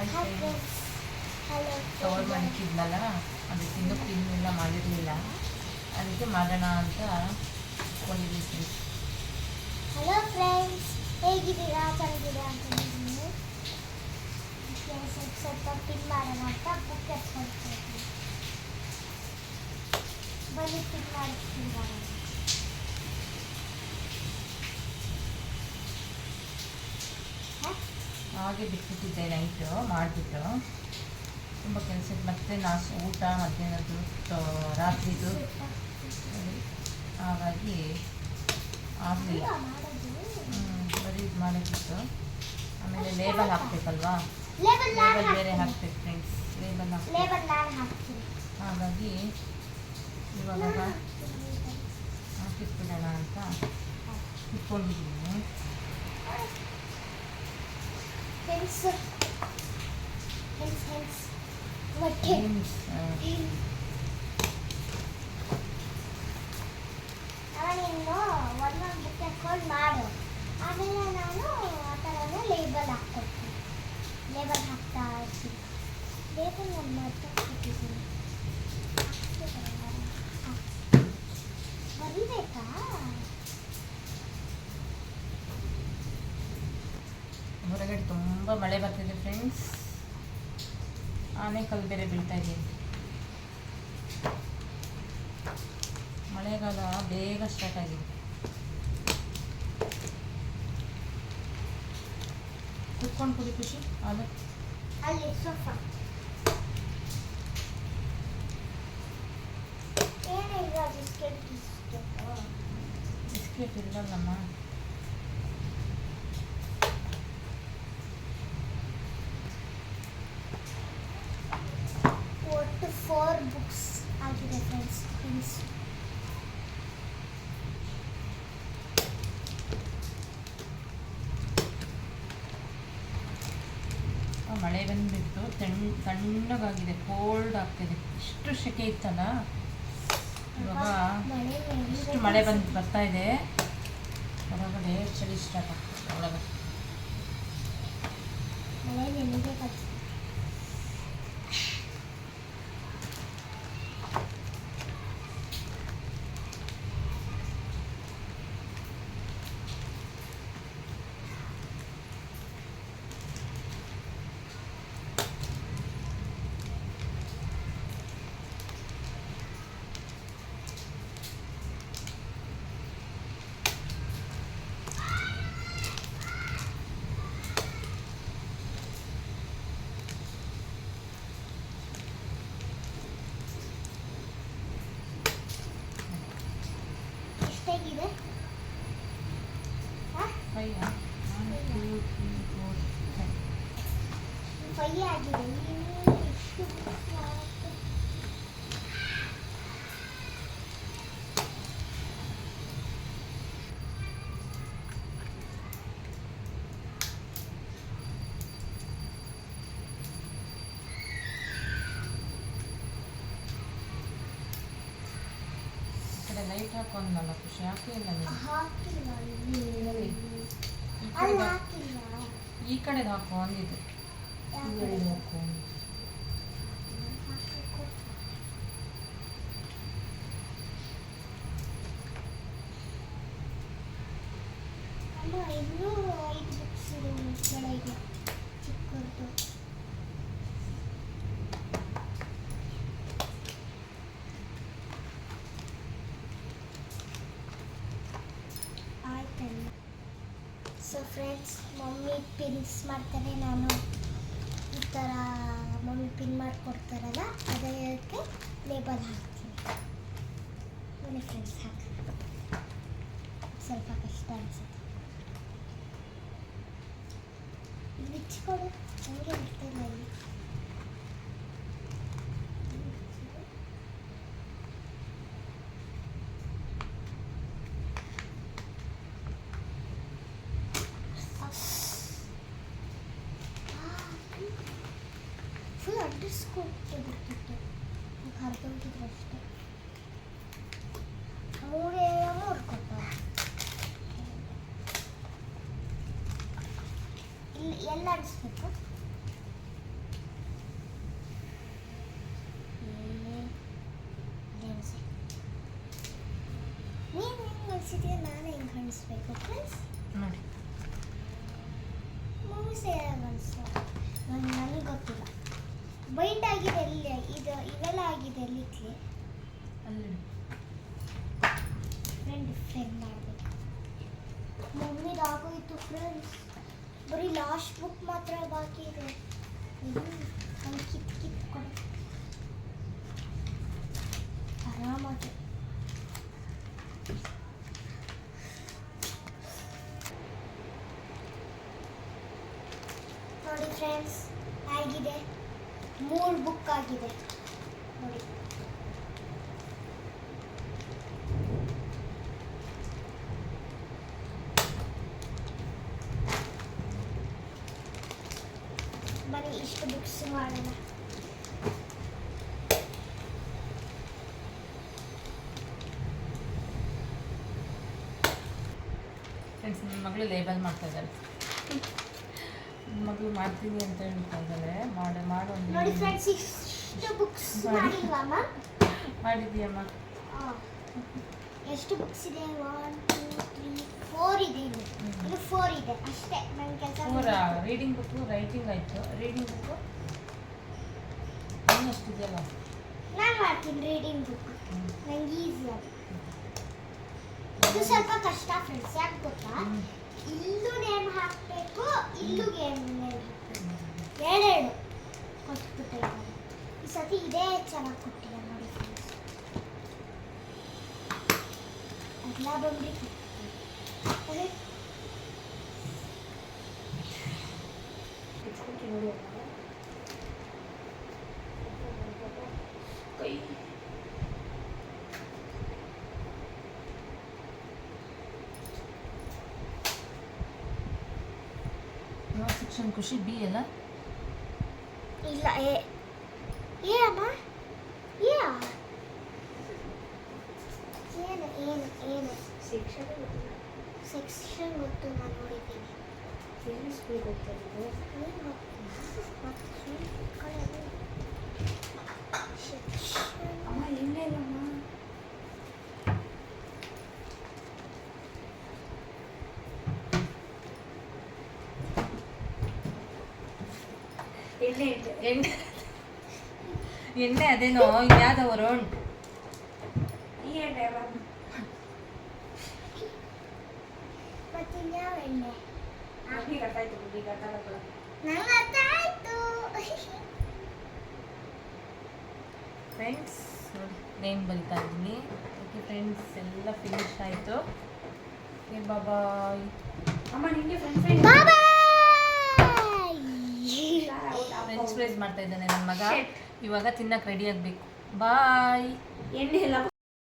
ಆಯ್ತು ಕವರ್ ಮಾಡಿಕ್ಕಿದ್ನಲ್ಲ, ಅದಕ್ಕೆ ಇನ್ನೂ ಪಿನ್ ಎಲ್ಲ ಮಾಡಿರಲಿಲ್ಲ, ಅದಕ್ಕೆ ಮಾಡೋಣ ಅಂತ ಕೊಂಡಿದ್ದೀನಿ. ಹಲೋ ಫ್ರೆಂಡ್ಸ್, ಹೇಗಿದ್ದೀರಾ? ಚೆನ್ನಾಗಿದ್ದೀರಾ ಅಂದ್ಕೊಂಡಿದ್ದೀನಿ. ಸ್ವಲ್ಪ ಪಿನ್ ಮಾಡೋಣ ಅಂತ ಬುಕ್ ಎತ್ಕೊಳ್ತಾ ಇದ್ದೀನಿ. ಬನ್ನಿ ಪಿನ್ ಮಾಡಿಸ್ತೀನಿ ಮಾಡೋಣ. ಹಾಗೆ ಬಿಟ್ಬಿಟ್ಟಿದ್ದೆ ನೈಟು ಮಾಡಿಬಿಟ್ಟು, ತುಂಬ ಕೆಲಸಕ್ಕೆ ಮತ್ತೆ ಊಟ ಮಧ್ಯಾಹ್ನದ್ದು ರಾತ್ರಿದು, ಹಾಗಾಗಿ ಆಗಲಿಲ್ಲ. ಬರೀ ಇದು ಮಾಡೋದಿತ್ತು. ಆಮೇಲೆ ಲೇಬಲ್ ಹಾಕಬೇಕಲ್ವಾ, ಲೇಬಲ್ ಬೇರೆ ಹಾಕ್ಬೇಕು ಫ್ರೆಂಡ್ಸ್, ಲೇಬಲ್ ಹಾಕ್ತೀನಿ. ಹಾಗಾಗಿ ಇವಾಗ ಹಾಕಿಟ್ಬಿಡೋಣ ಅಂತ ಇಟ್ಕೊಂಡಿದ್ದೀನಿ. ನೀನು ಒಂದೊಂದು ಬುಕ್ ಹಾಕೊಂಡು ಮಾಡು, ಆಮೇಲೆ ನಾನು ಆ ಥರನೇ ಲೇಬಲ್ ಹಾಕ್ಕೊಡ್ತೀನಿ. ಲೇಬಲ್ ಹಾಕ್ತಾ ಇರ್ತೀನಿ. ಲೇಬಲ್ ನಾನು ಮಾಡ್ತಾ ಕೊಟ್ಟಿದ್ದೀನಿ. ಬರೀಬೇಕಾ? ಹೊರಗಡೆ ತುಂಬ ಮಳೆ ಬರ್ತಿದೆ ಫ್ರೆಂಡ್ಸ್, ಆನೆಕಲ್ಲು ಬೇರೆ ಬೀಳ್ತಾ ಇದೆ. ಮಳೆಗಾಲ ಬೇಗ ಸ್ಟಾರ್ಟ್ ಆಗಿದೆ. ಕುತ್ಕೊಂಡು ಕುಡಿ ಖುಷಿ ಅದು ಅಲ್ಲಿ ಸೋಫಾ ಏನಿಲ್ಲ, ಬಿಸ್ಕೆಟ್ ಇಲ್ಲಲ್ಲಮ್ಮ. ಒಟ್ಟು 4 ಬುಕ್ಸ್ ಆಗಿದೆ ಫ್ರೆಂಡ್ಸ್. ಪ್ಲೀಸ್ ಮಳೆ ಬಂದುಬಿಟ್ಟು ತಣ್ಣಗಾಗಿದೆ, ಕೋಲ್ಡ್ ಆಗ್ತಿದೆ. ಇಷ್ಟು ಸೆಕೆ ಇತ್ತಲ್ಲ, ಇವಾಗ ಇಷ್ಟು ಮಳೆ ಬರ್ತಾ ಇದೆ. ಹೊರಗಡೆ ಚಳಿ ಸ್ಟಾರ್ಟ್ ಆಗ್ತದೆ. ಒಳಗಡೆ ಮಳೆ ನೆನೆಗೆ ಕಲಿಸಿ. ಎಷ್ಟಾಗಿದೆ? 5 ಆಗಿದೆ. ಲೈಟ್ ಹಾಕೊಂಡಲ್ಲ ಖುಷಿ, ಯಾಕೆ ಇಲ್ಲ ನೀವು? ಈ ಕಡೆದು ಹಾಕೋ ಅಂದಿದ್ದು, ಈ ಕಡೆದು ಹಾಕೋ. ಇನ್ನೂ 5 ಬುಕ್ಸ್ ಇದೆ ಕೆಳಗೆ ಚಿಕ್ಕದು. ಸೊ ಫ್ರೆಂಡ್ಸ್, ಮಮ್ಮಿ ಪಿನ್ಸ್ ಮಾಡ್ತಾರೆ. ನಾನು ಈ ಥರ ಮಮ್ಮಿ ಪಿನ್ ಮಾಡಿಕೊಡ್ತಾರಲ್ಲ, ಅದಕ್ಕೆ ಲೇಬಲ್ ಹಾಕ್ತೀನಿ. ಬನ್ನಿ ಫ್ರೆಂಡ್ಸ್, ಹಾಕಿ. ಸ್ವಲ್ಪ ಕಷ್ಟ ಅನಿಸುತ್ತೆ. ಬಿಚ್ಚಿಕೊಡು, ಹಂಗೆ ಬಿಡ್ತಿಲ್ಲ ಇಲ್ಲಿ. ಫುಲ್ ಅಂಟಿಸ್ಕೊಟ್ಟು ಬಿಡ್ತಿತ್ತು, ಹರಿದೋಗಿದ್ರು ಅಷ್ಟೇ. 3 ಕೊಟ್ಟ. ಇಲ್ಲಿ ಎಲ್ಲ ಅಂಟಿಸ್ಬೇಕು. ಬೈಂಡ್ ಆಗಿದೆ ಇಲ್ಲಿ, ಇದು ಇವೆಲ್ಲ ಆಗಿದೆ ಲಿಟ್ಲಿ. ಅಲ್ಲಿ ಡಿಫ್ರೆಂಟ್ ಮಾಡಬೇಕು. ಮಮ್ಮಿದು ಆಗೋಯ್ತು ಫ್ರೆಂಡ್ಸ್, ಬರೀ ಲಾಸ್ಟ್ ಬುಕ್ ಮಾತ್ರ ಬಾಕಿ ಇದೆ. ನಂಗೆ ಕಿತ್ ಕೊಡು ಆರಾಮಾಗಿ. ನೋಡಿ ಫ್ರೆಂಡ್ಸ್, ಆಗಿದೆ 3 ಬುಕ್ ಆಗಿದೆ ನೋಡಿ. ಬನ್ನಿ ಇಷ್ಟು ಬುಕ್ಸ್ ಮಾಡೋಣ. ಫ್ರೆಂಡ್ಸ್, ನನ್ನ ಮಗಳು ಲೇಬಲ್ ಮಾಡ್ತಾ ಇದ್ದಾರೆ. ಮಗಳು ಮಾಡ್ತೀನಿ ಅಂತ ಹೇಳ್ತಾ ಇದ್ದಾರೆ. ಮಾಡು ನೋಡಿ ಫ್ರೆಂಡ್ಸ್, ಇಷ್ಟು ಬುಕ್ಸ್ ಮಾಡಿಲ್ವಮ್ಮ? ಮಾಡಿದ್ದೀಯಮ್ಮ. ಎಷ್ಟು ಬುಕ್ಸ್ ಇದೆ? 1 2 3 4 ಇದೆ. ಇನ್ನು 4 ಇದೆ ಅಷ್ಟೇ ನನ್ನ ಕೆಲಸ. ರೀಡಿಂಗ್ ಬುಕ್ಕು, ರೈಟಿಂಗ್ ಆಯಿತು. ರೀಡಿಂಗ್ ಬುಕ್ಕು ಇನ್ನಷ್ಟಿದೆಯಲ್ಲ, ನಾನು ಮಾಡ್ತೀನಿ ರೀಡಿಂಗ್ ಬುಕ್. ನಂಗೆ ಈಸಿ ಅದು. ಇದು ಸ್ವಲ್ಪ ಕಷ್ಟ ಫ್ರೆಂಡ್ಸ್, ಯಾಕೆ ಗೊತ್ತಾ? ಇಲ್ಲೂ ನೇಮ್ ಹಾಕಬೇಕು, ಇಲ್ಲೂ ನೇಮ್ ಹಾಕಬೇಕು. ಎರಡೆರಡು ಕೊಟ್ಬಿಟ್ಟಿದ್ದಾರೆ. ಈ ಸತಿ ಇದೇ ಚೆನ್ನಾಗಿ ಕೊಟ್ಟಿದ್ದಾರೆ ನೋಡಿ ಫ್ರೆಂಡ್ಸ್. ಎಲ್ಲ ಬಂದ್ಬಿಟ್ಟು ಕೈ ಯಾವ ಸೆಕ್ಷನ್ ಖುಷಿ? ಬಿ ಅಲ್ಲ? ಇಲ್ಲ, ಏ ಅಮ್ಮ, ಏ ಏನು ಸೆಕ್ಷನ್ ಗೊತ್ತು, ನಾನು ನೋಡಿದ್ದೀನಿ. ಏನು ಸ್ಕೂಲ್ ಗೊತ್ತಿಲ್ಲ, ಏನು ಅಮ್ಮ ಎಲ್ಲೇ ಇಲ್ಲಮ್ಮ. ಎಣ್ಣೆ ಅದೇನೋ ಯಾವ್ದವರು ಮತ್ತಿನ್ಯಾವ ಎಣ್ಣೆ? ನಂಗೆ ಅರ್ಥ ಆಯ್ತು. ಫ್ರೆಂಡ್ಸ್ ನೋಡಿ, ನೇಮ್ ಬರಿತಾ ಇದ್ದೀನಿ. ಓಕೆ ಫ್ರೆಂಡ್ಸ್, ಎಲ್ಲ ಫಿನಿಶ್ ಆಯಿತು. Okay bye. ಅಮ್ಮ ನಿಮಗೆ ಫ್ರೆಂಚ್ ಫ್ರೈಸ್ ಮಾಡ್ತಾ ಇದ್ದಾನೆ ನನ್ನ ಮಗ. ಇವಾಗ ತಿನ್ನಕ್ಕೆ ರೆಡಿ ಆಗಬೇಕು. ಬಾಯ್. ಎಣ್ಣೆ ಎಲ್ಲ